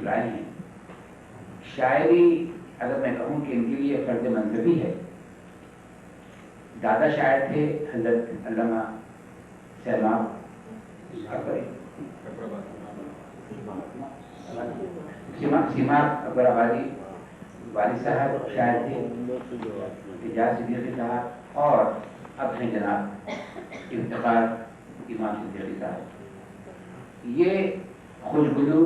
تشریف لائے ہیں. شاعری اگر میں کہوں کہ ان کے لیے فرض منصبی ہے. دادا شاعر تھے حضرت علامہ سیماب اکبر آبادی. والد صاحب شاعر تھے اعجاز صدیقی صاحب، اور اب ہیں جناب افتخار امام صدیقی صاحب. یہ خوشگلو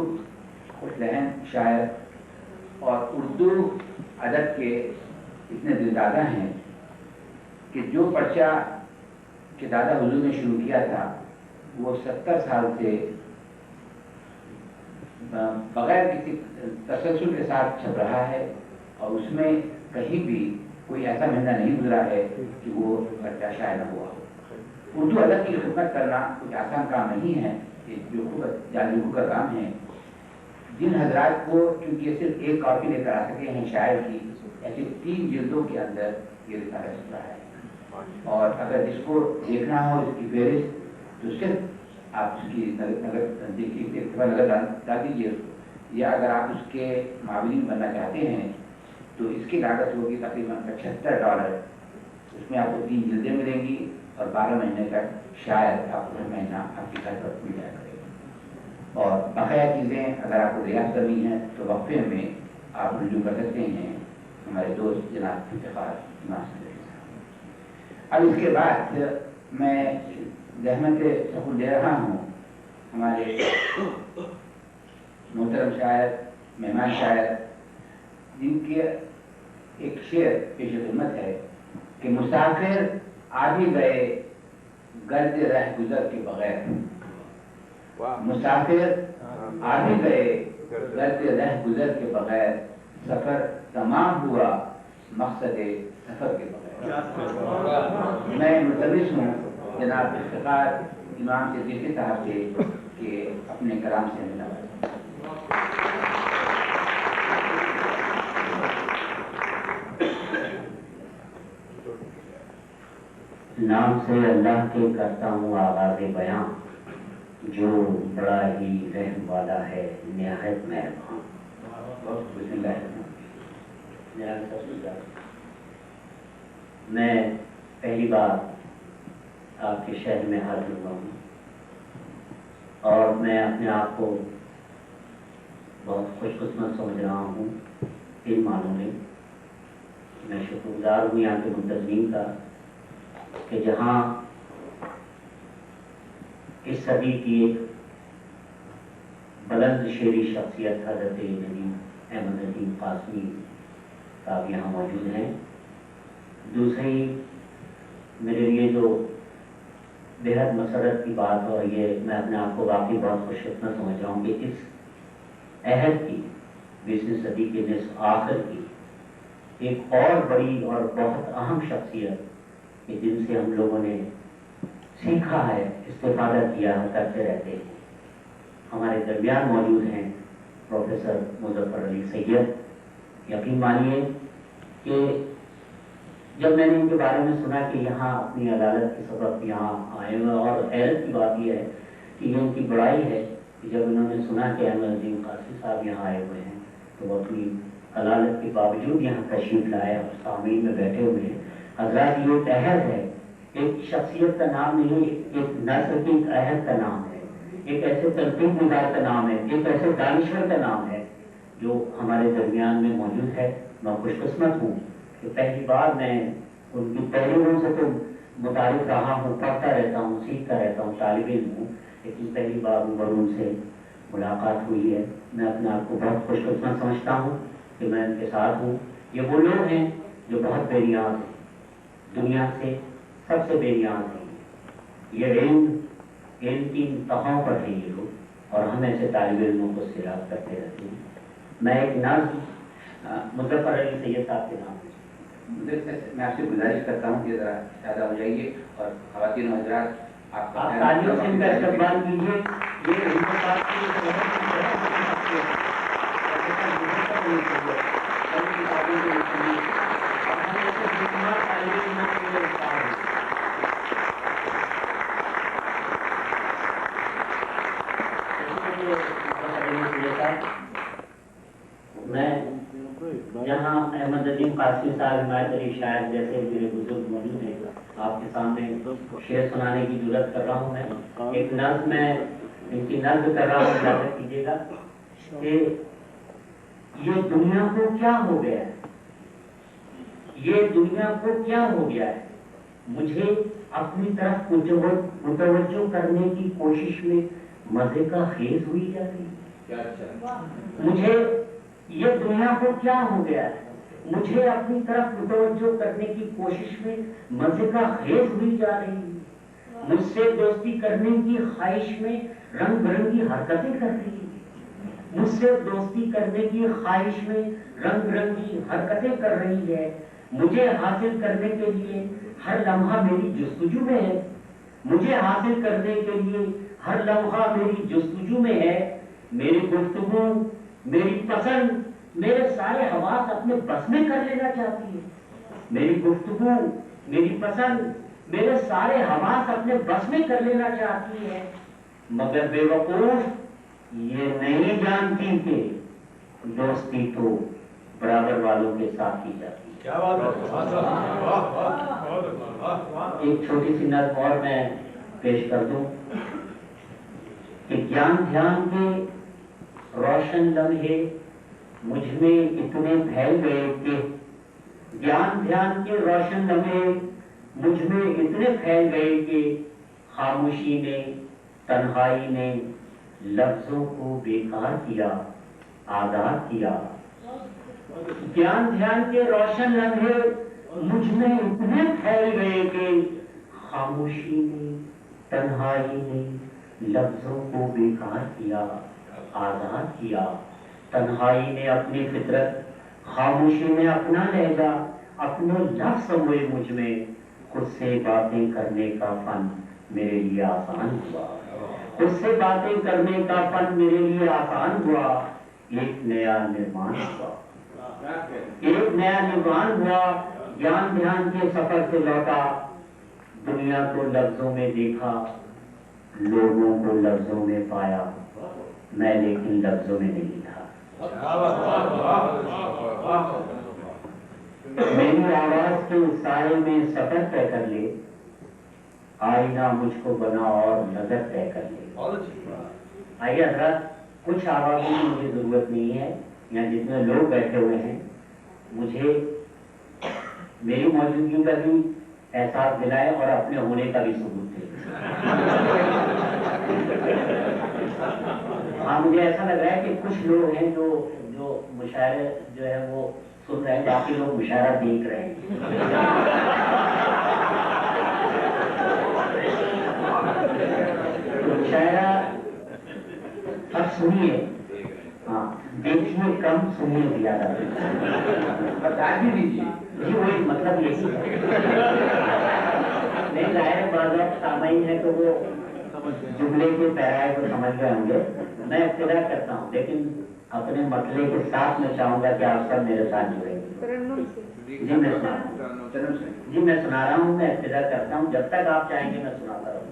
خوش لہن شاعر اور اردو ادب کے اتنے دلدادہ ہیں کہ جو پرچہ کہ دادا حضور نے شروع کیا تھا وہ 70 سال سے بغیر کسی تسلسل کے ساتھ چھپ رہا ہے، اور اس میں کہیں بھی کوئی ایسا مہینہ نہیں گزرا ہے کہ وہ پرچہ شائع نہ ہوا. اردو ادب کی خدمت کرنا کچھ آسان کام نہیں ہے، جو جانبوں کا کام ہے. جن حضرات کو چونکہ یہ صرف ایک کاپی لے کر آ سکے ہیں شاعر کی، ایسے 3 جلدوں کے اندر یہ رسالہ چھپا ہے. اور اگر جس کو دیکھنا ہو اس کی فہرست تو صرف آپ اس کی نظر ڈال دیجیے، یا اگر آپ اس کے معاونین بننا چاہتے ہیں تو اس کی لاگت ہوگی تقریباً $75. اس میں آپ کو 3 جلدیں ملیں گی اور 12 مہینے تک شاید آپ کو ہر مہینہ آپ کی گھر پر مل جایا کرے گا. اور بقیہ چیزیں اگر آپ کو ریاض کرنی ہے تو وقفے میں آپ رجوع کر سکتے ہیں ہمارے دوست جناب افتخار امام صدیقی صاحب. اب اس کے بعد میں زحمت سکون دے رہا ہوں ہمارے محترم شاعر، مہمان شاعر، جن کے ایک شعر پیش خدمت ہے کہ مسافر آ بھی گئے گرد رہ گزر کے بغیر. مسافر آ بھی گئے گرد رہ گزر کے بغیر، سفر تمام ہوا مقصد سفر کے بغیر. میں ملتمس ہوں جناب افتخار امام صدیقی صاحب سے کہ اپنے کلام سے ملا. نام سے اللہ کے کرتا ہوں آغاز بیاں، جو بڑا ہی رحم والا ہے نہایت مہربان. میں پہلی بار آپ کے شہر میں حاضر ہوا ہوں اور میں اپنے آپ کو بہت خوش قسمت سمجھ رہا ہوں. ان معنوں میں شکر گزار ہوں یہاں کے منتظمین کا کہ جہاں اس صدی کی ایک بلند شعری شخصیت حضرت ندیم احمد ندیم قاسمی صاحب یہاں موجود ہیں. دوسری میرے لیے جو بےحد مسرت کی بات اور یہ میں اپنے آپ کو واقعی بہت خوش قسمت سمجھ رہا ہوں کہ اس عہد کی 20ویں صدی کے نصف آخر کی ایک اور بڑی اور بہت اہم شخصیت کہ جن سے ہم لوگوں نے سیکھا ہے، استفادہ کیا کرتے رہتے ہیں، ہمارے درمیان موجود ہیں پروفیسر مظفر علی سید. یقین مانیے کہ جب میں نے ان کے بارے میں سنا کہ یہاں اپنی عدالت کے سبب یہاں آئے ہوئے، اور حیرت کی بات یہ ہے کہ یہ ان کی بڑائی ہے کہ جب انہوں نے سنا کہ احمد ندیم قاسمی صاحب یہاں آئے ہوئے ہیں تو وہ اپنی عدالت کے باوجود یہاں تشریف لائے اور سامعین میں بیٹھے ہوئے ہیں. حضرات یہ ایک عہد ہے، ایک شخصیت کا نام نہیں، ایک نثر کی ایک عہد کا نام ہے، ایک ایسے تنقید نگار کا نام ہے، ایک ایسے دانشور کا نام ہے جو ہمارے درمیان میں موجود ہے. میں خوش قسمت ہوں کہ پہلی بار میں ان کی تحریروں سے تو متعارف رہا ہوں، پڑھتا رہتا ہوں، سیکھتا رہتا ہوں، طالب علم ہوں، لیکن پہلی بار ان سے ملاقات ہوئی ہے. میں اپنے آپ کو بہت خوش قسمت سمجھتا ہوں کہ میں ان کے ساتھ ہوں. یہ وہ لوگ ہیں جو بہت بے نیاز ہیں، دنیا سے سب سے بے نیاز ہیں. یہ علم کی انتہاؤں پر ہیں یہ لوگ، اور ہم ایسے طالب علموں کو سیراب کرتے رہتے ہیں. میں ایک نظم مظفر علی سید صاحب کے نام میں آپ سے گزارش کرتا ہوں کہ ذرا پیدا ہو جائیے، اور خواتین و حضرات آپ تالیوں سے ان کا استقبال کیجیے. جہاں احمد عظیم قاسمی صاحب، حمایت علی شاعر جیسے میرے بزرگ موجود ہیں، آپ کے سامنے شعر سنانے کی ضرورت کر رہا ہوں میں ایک نظم میں ان کی نظم کر رہا ہوں، اجازت کیجیے گا کہ یہ دنیا کو کیا ہو گیا ہے، یہ دنیا کو کیا ہو گیا ہے، مجھے اپنی طرف متوجہ کرنے کی کوشش میں مزے کا خیز ہوئی جاتی ہے، مجھے یہ دنیا کو کیا ہو گیا ہے، مجھے اپنی طرف متوجہ کرنے کی کوشش میں مزے کا خیز ہوئی جا رہی ہے، مجھ سے دوستی کرنے کی خواہش میں رنگ برنگی حرکتیں کر رہی ہے، مجھ سے دوستی کرنے کی خواہش میں رنگ برنگی حرکتیں کر رہی ہے، مجھے حاصل کرنے کے لیے ہر لمحہ میری جستجو میں ہے، مجھے حاصل کرنے کے لیے ہر لمحہ میری جستجو میں ہے، میری گفتگو، میری پسند، میرے سارے حواس اپنے بس میں کر لینا چاہتی ہے، میری گفتگو، میری پسند، میرے سارے حواس اپنے بس میں کر لینا چاہتی ہے، مگر بے وقوف یہ نہیں جانتی کہ دوستی تو برابر والوں کے ساتھ کی جاتی ہے۔ کیا بات ہے، ایک چھوٹی سی نظم اور میں پیش کر دوں کہ گیان دھیان کے روشن لمحے مجھ میں اتنے پھیل گئے کہ گیان دھیان کے روشن لمحے مجھ میں اتنے پھیل گئے کہ خاموشی نے، تنہائی نے لفظوں کو بیکار کیا، آزاد کیا۔ گیان دھیان کے روشن لمحے مجھ میں اتنے پھیل گئے کہ خاموشی نے، تنہائی نے لفظوں کو بیکار کیا، آزاد کیا۔ تنہائی نے اپنی فطرت، خاموشی نے اپنا لہجہ، اپنے لفظ ہوئے مجھ میں، خود سے باتیں کرنے کا فن میرے لیے آسان ہوا، خود سے باتیں کرنے کا فن میرے لیے آسان ہوا، ایک نیا نرمان ہوا، ایک نیا نرمان ہوا، گیان دھیان کے سفر سے لوٹا، دنیا کو لفظوں میں دیکھا، لوگوں کو لفظوں میں پایا، میں لیکن لفظوں میں نہیں تھا۔ میری آواز کے سائے میں سفر طے کر لے، آئینہ مجھ کو بنا اور نظر طے کر لے۔ آئیے حضرات، کچھ آوازوں کی مجھے ضرورت نہیں ہے، یہاں جتنے لوگ بیٹھے ہوئے ہیں مجھے میری موجودگی کا بھی احساس دلائے اور اپنے ہونے کا بھی ثبوت دے۔ ہاں، مجھے ایسا لگ رہا ہے کہ کچھ لوگ ہیں جو مشاعرے جو ہے وہ سن رہے ہیں، باقی لوگ مشاعرہ دیکھ رہے ہیں۔ مشاعرہ اب سنیے، ہاں دیکھیے کم، سنیے زیادہ، بتا بھی دیجیے جی وہی مطلب یہی ہے۔ نہیں، ظاہر بعض وقت سامعین ہے تو وہ جملے کے پیرائے کو سمجھ گئے ہوں گے۔ میں ابتدا کرتا ہوں، لیکن اپنے مسئلے کے ساتھ میں چاہوں گا کہ آپ سب میرے ساتھ جڑیں گے۔ جی میں سنا رہا ہوں، میں ابتدا کرتا ہوں، جب تک آپ چاہیں گے میں سناتا رہوں،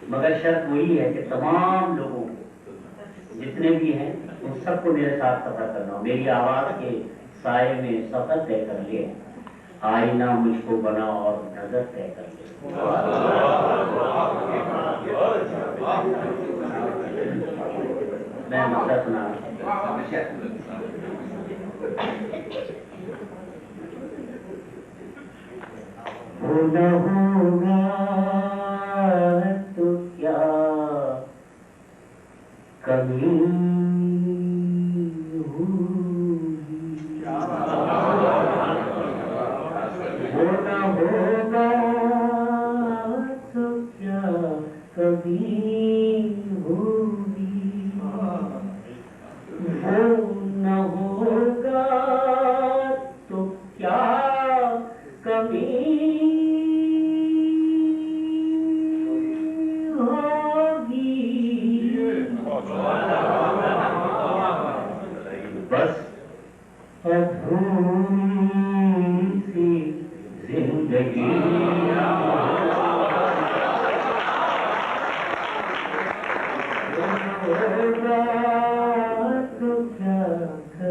مگر شرط وہی ہے کہ تمام لوگوں کو، جتنے بھی ہیں ان سب کو میرے ساتھ سفر کرنا ہو، میری آواز کے سائے میں سفر طے کر لے، آئینہ مجھ کو بنا اور نظر طے کر لے۔ میں مسئلہ سنا ہوگا تو کیا کبھی ہوگا تو کیا کبھی ہوگی، وہ نہ ہوگا تو کیا کبھی ہوگی، بس ادھوری سی زندگی ہوگا تو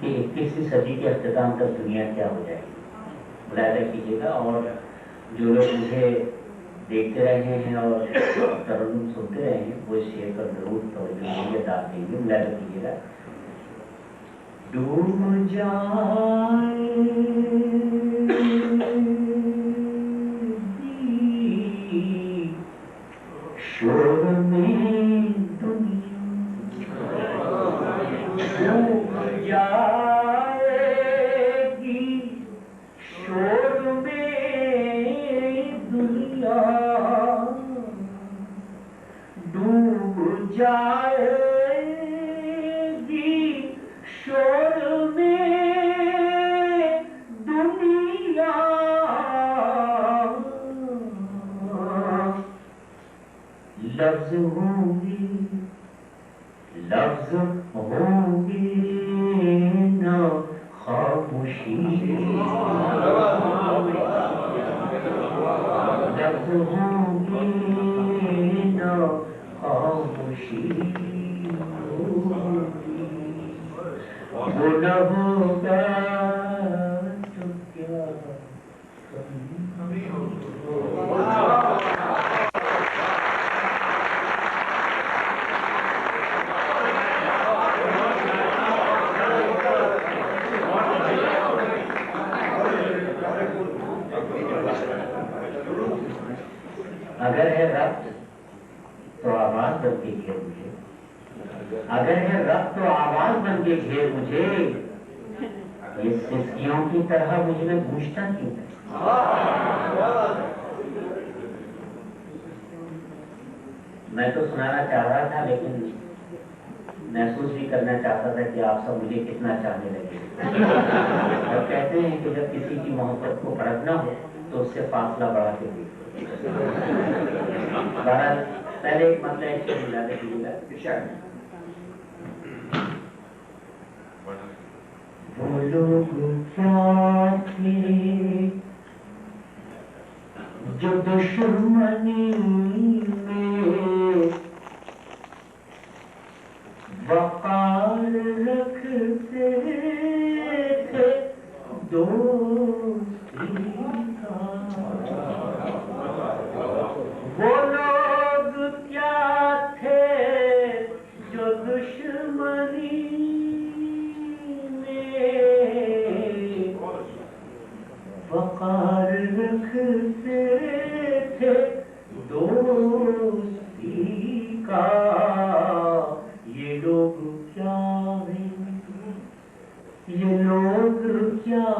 کہ 21ویں صدی کے اختتام تک دنیا کیا ہو جائے گی. ملاحظہ کیجیے گا، اور جو لوگ مجھے دیکھتے رہے ہیں اور ترنم سنتے رہے ہیں وہ اس شعر پر ضرور توجہ دار دیں گے. ملاحظہ کیجیے گا. ڈوب جائے شور میں دنیا، ڈوب جائے گی شور میں دنیا، ڈوب جائے گی شور میں دنیا، لفظ ہوں گے لفظ ہوں گے نہ خاموشی، لفظ ہوں گے نہ خاموشی، وہ نہ ہوگا تو کیا اگر ہے ربط تو آواز بن کے گھیر مجھے، اگر ہے ربط تو آواز بن کے گھیر مجھے، یہ سسکیوں کی طرح مجھ میں گونجتا کیوں ہے؟ میں تو سنانا چاہ رہا تھا لیکن محسوس بھی کرنا چاہتا تھا کہ آپ سب مجھے کتنا چاہنے لگے. جب کہتے ہیں کہ جب کسی کی محبت کو پرکھنا ہو تو اس سے فاصلہ بڑھا کے دیکھو. بہرحال پہلے ایک مسئلہ ہے کہ ملا دیجیے گا. وہ لوگ کیا تھے جو دشمنی میں وقار رکھتے تھے دوستی کا، وہ لوگ کیا تھے جو دشمنی میں وقار رکھتے تھے دوستی کا، یہ لوگ کیا ہیں، یہ لوگ کیا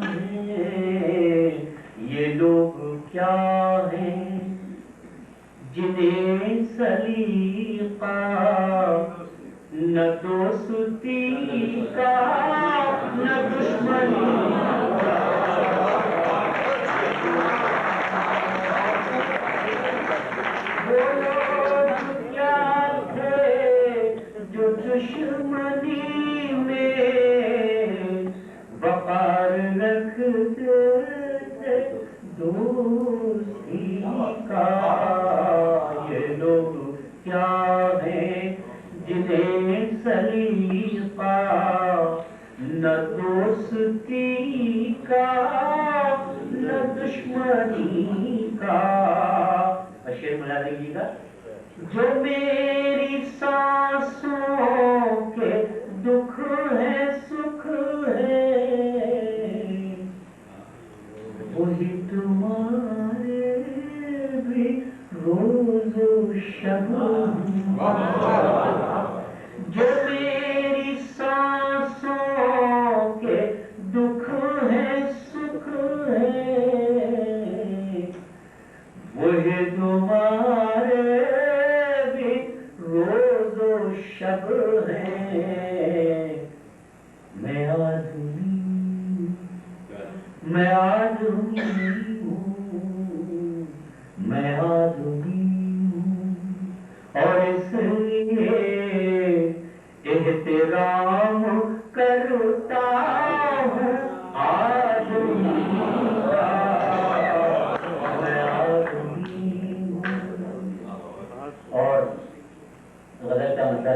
ہیں، یہ لوگ کیا ہیں جنہیں سلیقہ نہ دوستی کا نہ دشمنی کا، وہ لوگ کیا تھے جو دشمنی میں وقار رکھتے تھے دوستی کا، یہ لوگ کیا ہیں جنہیں سلیقہ نہ دوستی کا نہ دشمنی کا. شعر ملا دیجیے گا. جو میری سانسوں کے دکھ ہے سکھ ہے، وہی تمہارے بھی روز و شب، جو میری سانسوں کے دکھ ہے سکھ ہے، وہی تمہارے بھی روز و شب ہے. میں آدمی ہوں، میں آدمی ہوں، اور اس لیے احترام کرتا ہوں آدمی کا. میں آدمی ہوں. اور غزل کا مسئلہ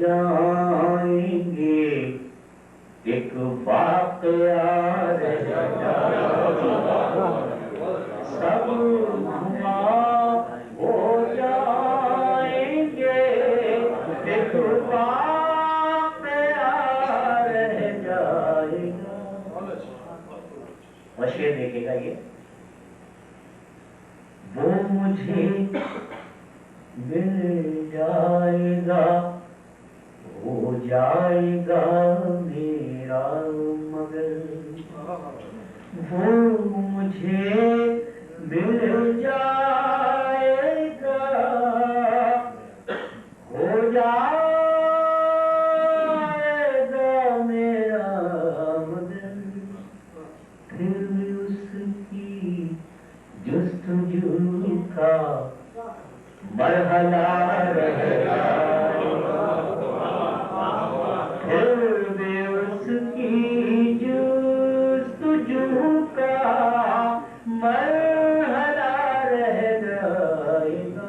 جائیں گے ایک واقعہ رہ جائے گا سب گھما ہو جائیں گے ایک واقعہ رہ جائے گا اور شعر دیکھے گا یہ وہ مجھے مل جائے گا ہو جائے گا میرا مگر وہ مجھے مل جائے گا ہو جائے گا میرا مگر پھر اس کی جستجو کا مرحلہ رہ جائے گا پھر بھی اس کی جستجو کا مرحلہ رہ جائے گا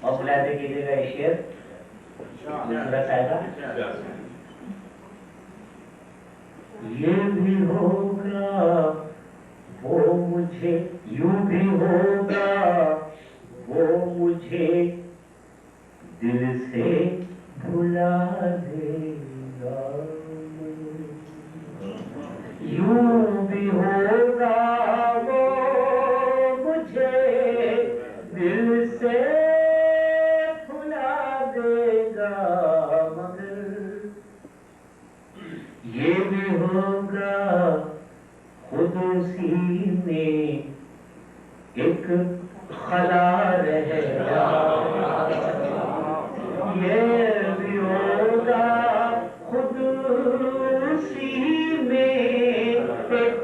اور بلاتے کیجیے گا یہ شعر صورت آئے گا یہ بھی ہوگا وہ مجھے یوں بھی ہوگا وہ مجھے دل سے بھلا دے گا یوں بھی ہوگا وہ مجھے دل سے بھلا دے گا مگر یہ بھی ہوگا خود اسی میں ایک خلا رہ جائے یہ بھی ہوگا خود اسی میں ایک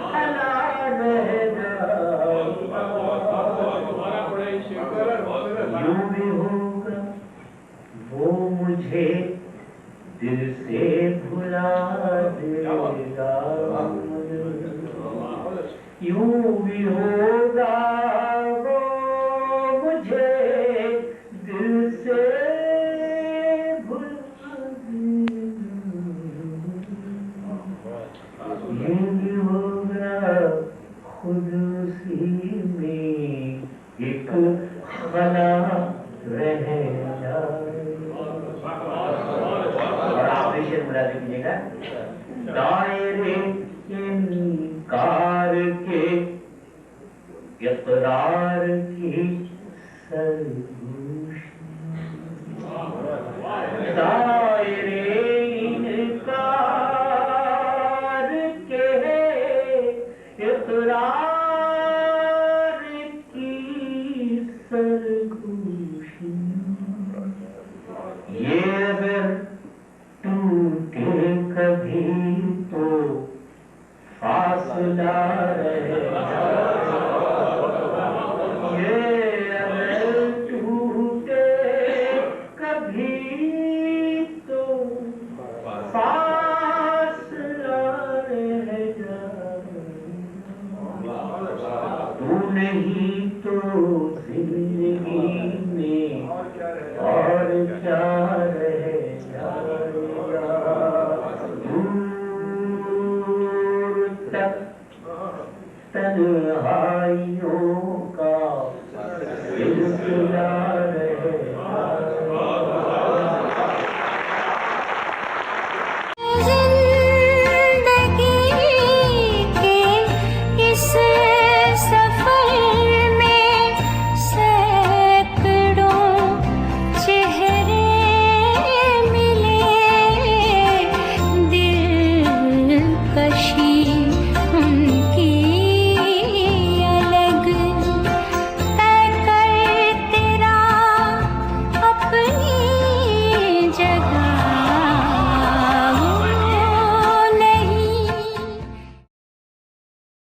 خلا رہ جائے یوں بھی ہوگا وہ مجھے دل سے بھلا دے گا یوں بھی ہوگا وہ مجھے دل سے بھلا دے گا یہ بھی ہوگا خود اسی میں ایک خلا رہ جائے اور آپ شعر ملازم کیجیے گا دائرے انکار کے اقرار کی سرگوش دائرے انکار کے اقرار کی سرگوش یہ اگر ٹوٹے کبھی تو فاصلہ رہ جائے یہ اگر ٹوٹے کبھی تو فاصلہ رہ جائے تو نہیں تو زندگی میں